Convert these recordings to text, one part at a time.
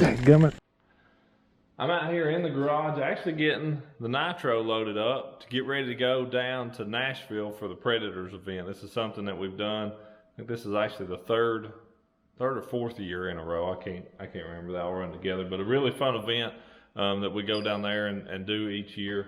Dadgummit. I'm out here in the garage actually getting the nitro loaded up to get ready to go down to Nashville for the Predators event. This is something that we've done. I think this is actually the third or fourth year in a row. I can't remember. They all run together, but a really fun event that we go down there and do each year.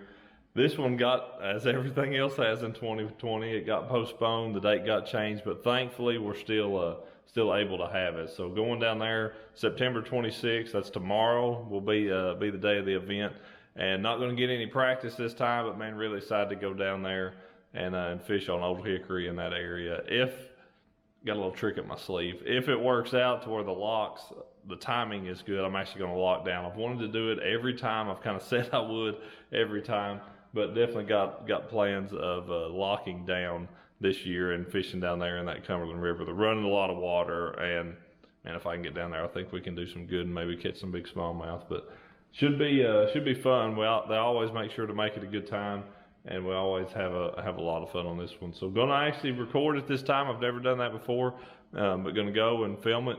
This one got, as everything else has in 2020, it got postponed. The date got changed, but thankfully we're still able to have it. So going down there, September 26th, that's tomorrow, will be the day of the event. And not going to get any practice this time, but man, really excited to go down there and fish on Old Hickory in that area. Got a little trick up my sleeve. If it works out to where the timing is good, I'm actually going to lock down. I've wanted to do it every time. I've kind of said I would every time, but definitely got plans of locking down this year and fishing down there in that Cumberland River. They're running a lot of water, and if I can get down there, I think we can do some good and maybe catch some big smallmouth. But should be fun. They always make sure to make it a good time, and we always have a lot of fun on this one. So gonna actually record it this time. I've never done that before, but gonna go and film it,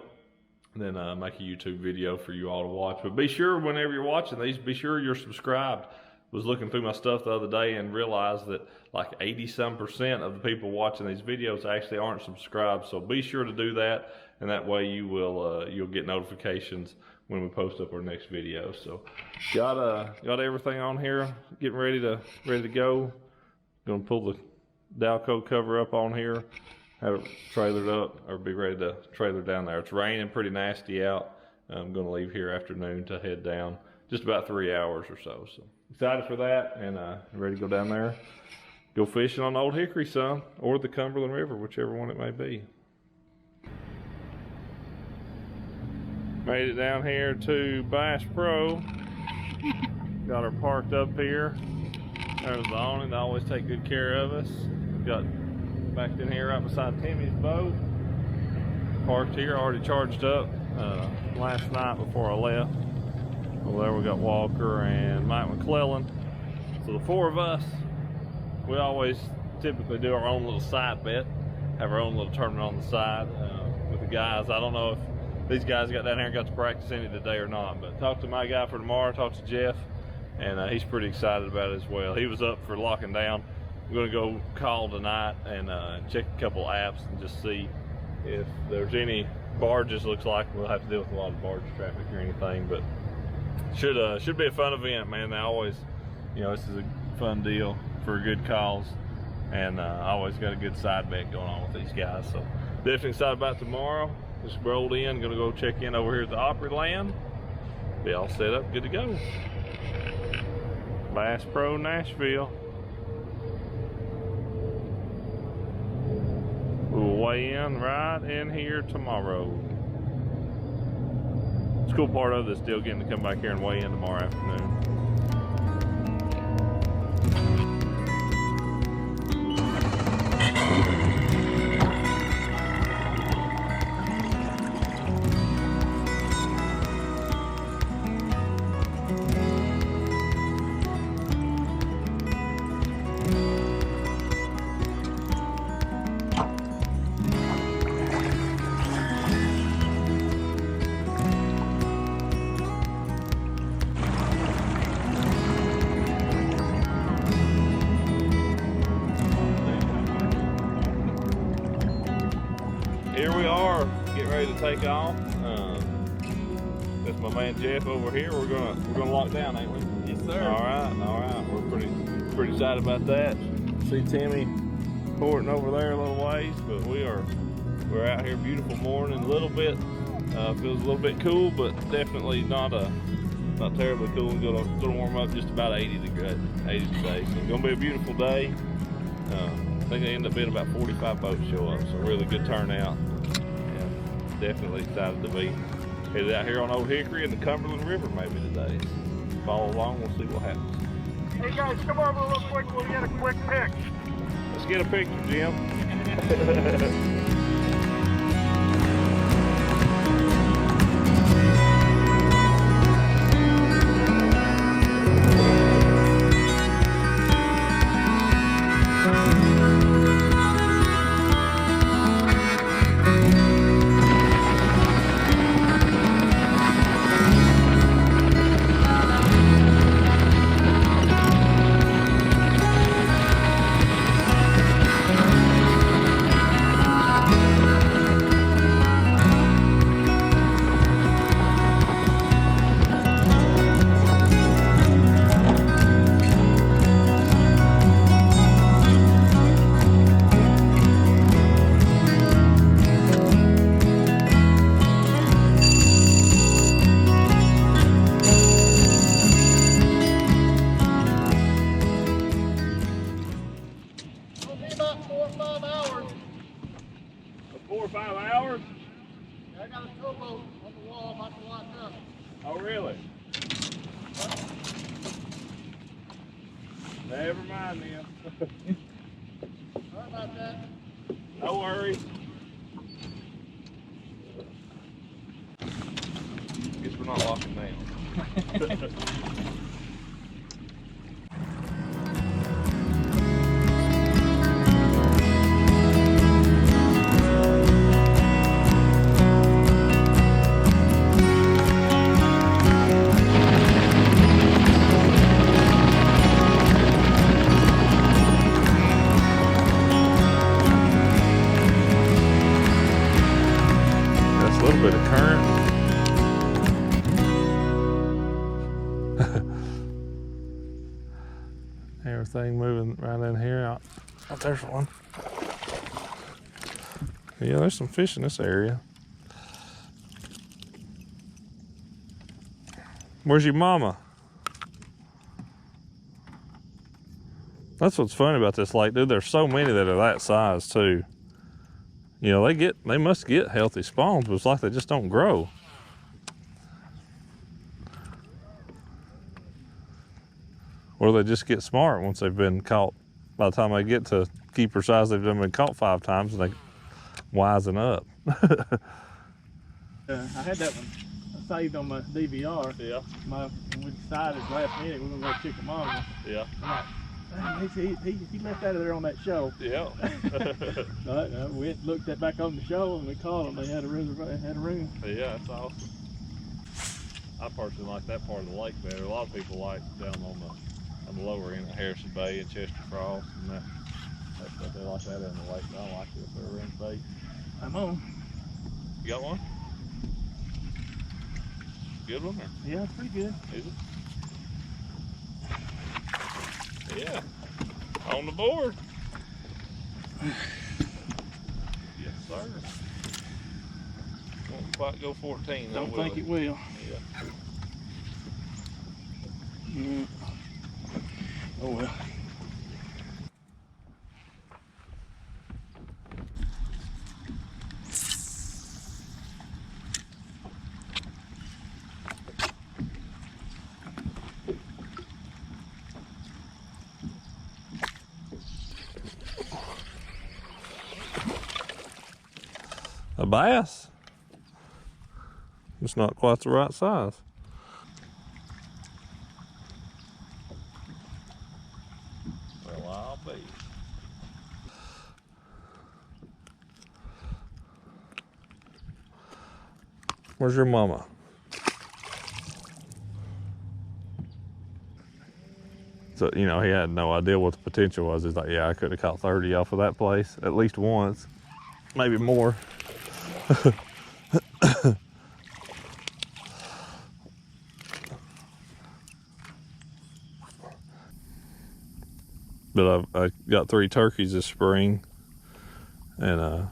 and then make a YouTube video for you all to watch. But be sure whenever you're watching these, be sure you're subscribed. Was looking through my stuff the other day and realized that like 80-some% of the people watching these videos actually aren't subscribed. So be sure to do that, and that way you'll get notifications when we post up our next video. So got everything on here, getting ready to go. Gonna pull the Dalco cover up on here, have it trailered up, or be ready to trailer down there. It's raining pretty nasty out. I'm gonna leave here afternoon to head down, just about 3 hours or so. So excited for that, and ready to go down there, go fishing on Old Hickory, son, or the Cumberland River, whichever one it may be. Made it down here to Bass Pro. Got her parked up here. There's the awning. They always take good care of us. Got backed in here right beside Timmy's boat. Parked here, already charged up last night before I left. Over there we got Walker and Mike McClellan. So the four of us, we always typically do our own little side bet, have our own little tournament on the side with the guys. I don't know if these guys got down here and got to practice any today or not, but talked to my guy for tomorrow, talked to Jeff, and he's pretty excited about it as well. He was up for locking down. We're gonna go call tonight and check a couple apps and just see if there's any barges. Looks like we'll have to deal with a lot of barge traffic or anything, but should be a fun event, man. They always, this is a fun deal for good cause, and I always got a good side bet going on with these guys. So definitely excited about tomorrow. Just rolled in, gonna go check in over here at the Opryland. Be all set up, good to go. Bass Pro Nashville. We'll weigh in right in here tomorrow. The cool part of this deal, getting to come back here and weigh in tomorrow afternoon. Here we are, getting ready to take off. That's my man Jeff over here. We're gonna lock down, ain't we? Yes, sir. All right. We're pretty excited about that. See Timmy porting over there a little ways, but we're out here. Beautiful morning. A little bit feels a little bit cool, but definitely not terribly cool. And gonna warm up just about 80 today. So it's gonna be a beautiful day. I think they end up being about 45 boats show up, so really good turnout. And definitely excited to be headed out here on Old Hickory and the Cumberland River maybe today. Follow along, we'll see what happens. Hey guys, come over real quick, we'll get a quick pic. Let's get a picture, Jim. 4 or 5 hours. 4 or 5 hours? I got a towboat on the wall about to lock up. Oh, really? Never mind then. Sorry about that. No worries. Guess we're not locking down. That's a little bit of current. Everything moving right in here. Oh, there's one. Yeah, there's some fish in this area. Where's your mama? That's what's funny about this lake, dude. There's so many that are that size too. You know, they must get healthy spawns, but it's like they just don't grow. Or they just get smart once they've been caught. By the time they get to keeper size, they've been caught 5 times and they wisen up. I had that one saved on my DVR. Yeah. When we decided last minute we were going to go Chickamauga. Yeah. I'm like, he left out of there on that show. Yeah. We looked back on the show and we called them. They had a room. Yeah, that's awesome. I personally like that part of the lake better. A lot of people like down on the lower end of Harrison Bay and Chester Frost and that stuff. They like that in the lake. I don't like it if they're in the bay. I'm on. You got one? Good one? Or? Yeah, it's pretty good. Is it? Yeah. On the board. Yes, sir. Won't quite go 14 though, Don't think it will. Yeah. Oh well. A bass. It's not quite the right size. Well, I'll be. Where's your mama? So, you know, he had no idea what the potential was. He's like, yeah, I could have caught 30 off of that place at least once, maybe more. But I got 3 turkeys this spring, and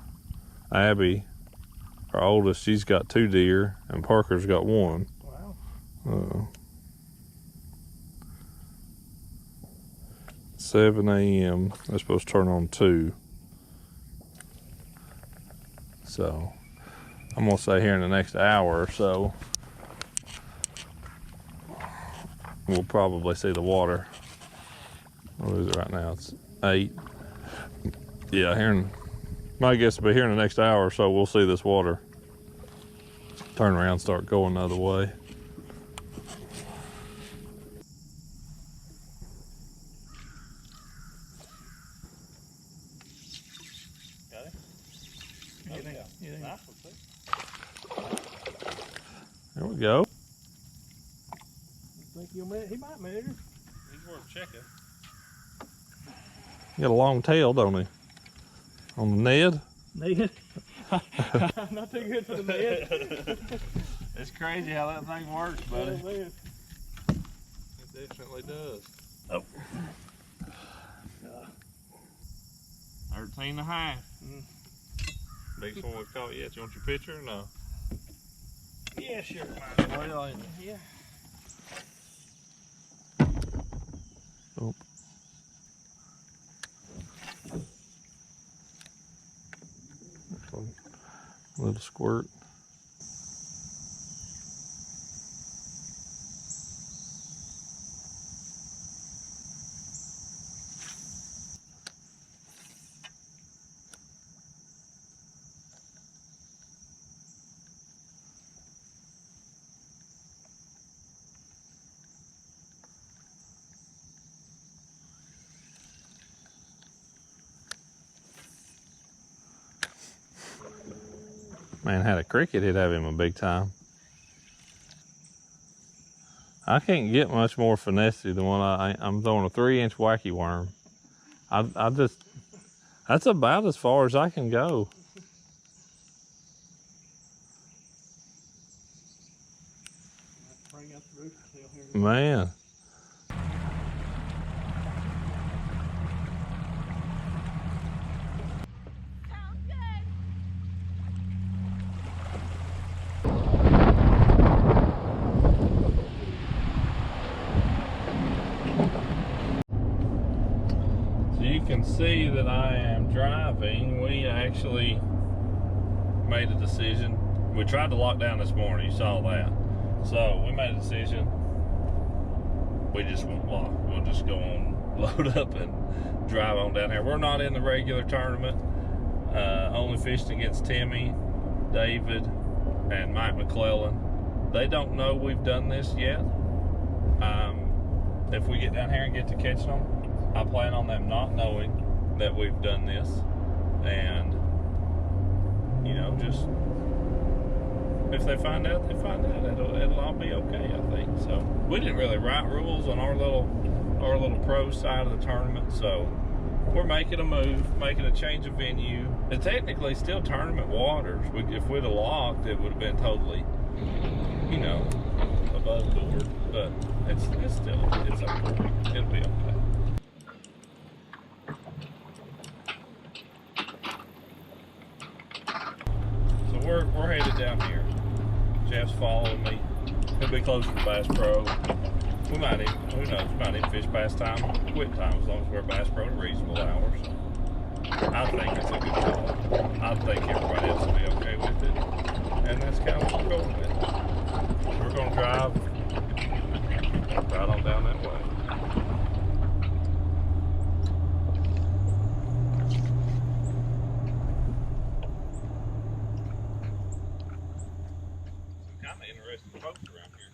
Abby, our oldest, she's got 2 deer, and Parker's got 1. Wow. 7 a.m. They're supposed to turn on 2. So I'm gonna say here in the next hour or so, we'll probably see the water. What is it right now? It's 8. Yeah, my guess will be here in the next hour or so, we'll see this water turn around and start going the other way. Got it? Oh, yeah. Nice one, too. There we go. Think he might measure. He's worth checking. He got a long tail, don't he? On the Ned? Ned? Not too good for the Ned. It's crazy how that thing works, buddy. Oh, man. It definitely does. Oh. 13 and a half. Biggest one we've caught yet. You want your picture or no? Yeah, sure. Yeah. Oh. Little squirt. Man, had a cricket, he'd have him a big time. I can't get much more finessey than what I'm throwing a 3-inch wacky worm. I just, that's about as far as I can go. Bring out the rooster tail here. Man. You can see that I am driving. We actually made a decision. We tried to lock down this morning, you saw that. So we made a decision. We just won't lock. We'll just go on, load up and drive on down here. We're not in the regular tournament. Only fishing against Timmy, David, and Mike McClellan. They don't know we've done this yet. If we get down here and get to catching them, I plan on them not knowing that we've done this, and you know, just if they find out, they find out. It'll all be okay, I think. So we didn't really write rules on our little pro side of the tournament, so we're making a move, making a change of venue. It's technically still tournament waters. If we'd have locked, it would have been totally, you know, above board. But it's still okay. It'll be okay. We're headed down here. Jeff's following me. He'll be closer to Bass Pro. We might even, who knows, we might even fish Bass time, quit time, as long as we're Bass Pro at reasonable hours. I think it's a good call. I think everybody else will be okay with it. And that's kind of what we're going with. So we're going to drive right on down that way. Interesting folks around here.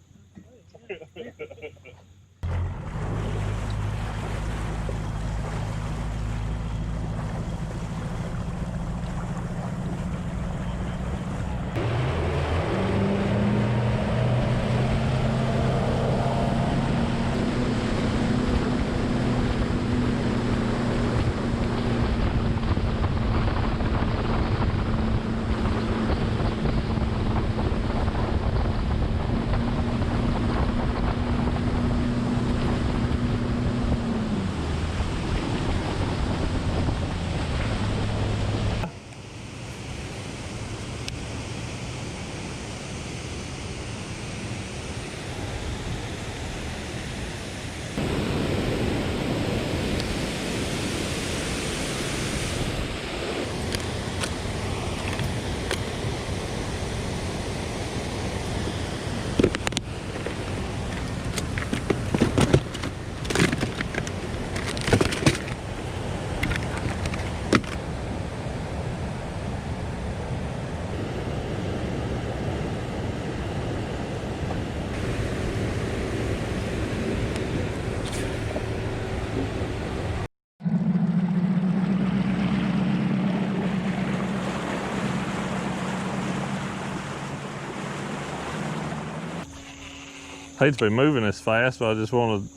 Hate to be moving this fast, but I just want to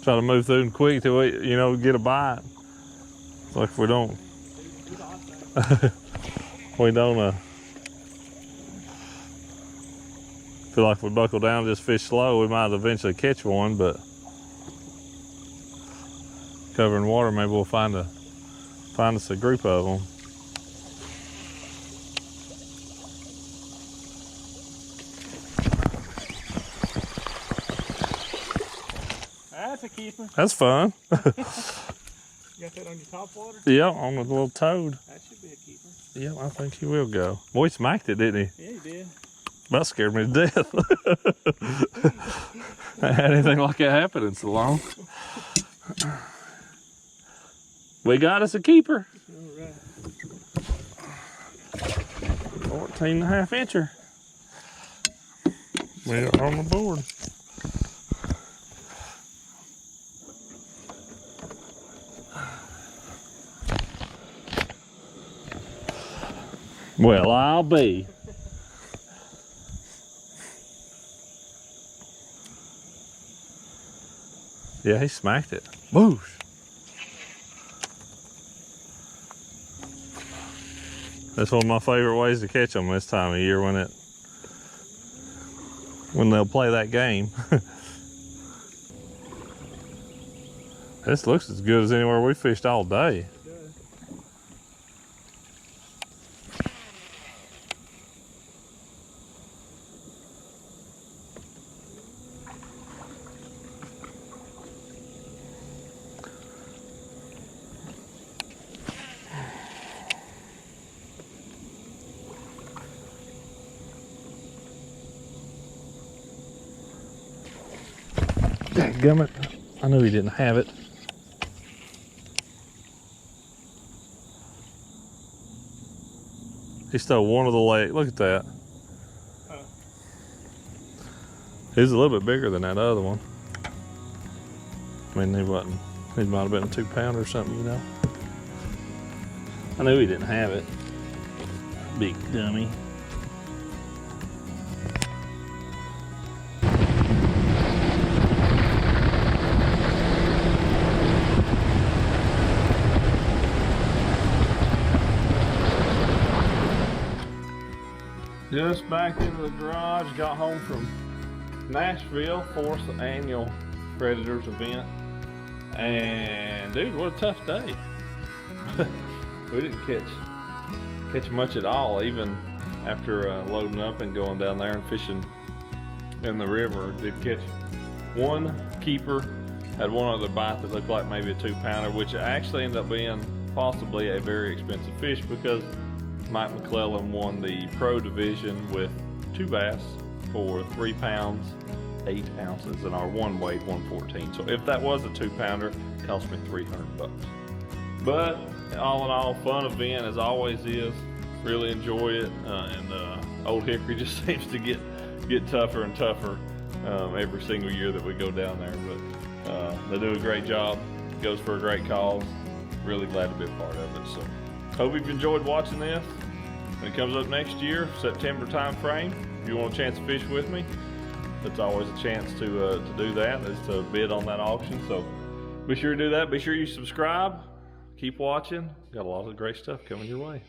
try to move through them quick till we, you know, get a bite. It's like if we don't, feel like if we buckle down and just fish slow, we might eventually catch one, but covering water, maybe we'll find us a group of them. That's a keeper. That's fun. You got that on your top water? Yeah, on the little toad. That should be a keeper. Yeah, I think he will go. Boy, he smacked it, didn't he? Yeah, he did. About scared me to death. I had anything like that happen in so long. We got us a keeper. All right. 14.5 incher. We're on the board. Well, I'll be. Yeah, he smacked it. Whoosh. That's one of my favorite ways to catch them this time of year when they'll play that game. This looks as good as anywhere we fished all day. Dadgummit. I knew he didn't have it. He stole one of the legs. Look at that. He's a little bit bigger than that other one. I mean, he might have been a 2-pounder or something, you know. I knew he didn't have it. Big dummy. Just back into the garage, got home from Nashville, 4th annual Predators event. And dude, what a tough day. We didn't catch much at all, even after loading up and going down there and fishing in the river. Did catch one keeper, had one other bite that looked like maybe a 2-pounder, which actually ended up being possibly a very expensive fish because Mike McClellan won the pro division with 2 bass for 3 pounds, 8 ounces, and our one weighed 114. So if that was a 2-pounder, it cost me $300. But all in all, fun event as always is. Really enjoy it, and Old Hickory just seems to get tougher and tougher every single year that we go down there. But they do a great job. Goes for a great cause. Really glad to be a part of it. So hope you've enjoyed watching this. When it comes up next year, September time frame, if you want a chance to fish with me, that's always a chance to do that, is to bid on that auction. So be sure to do that. Be sure you subscribe. Keep watching. Got a lot of great stuff coming your way.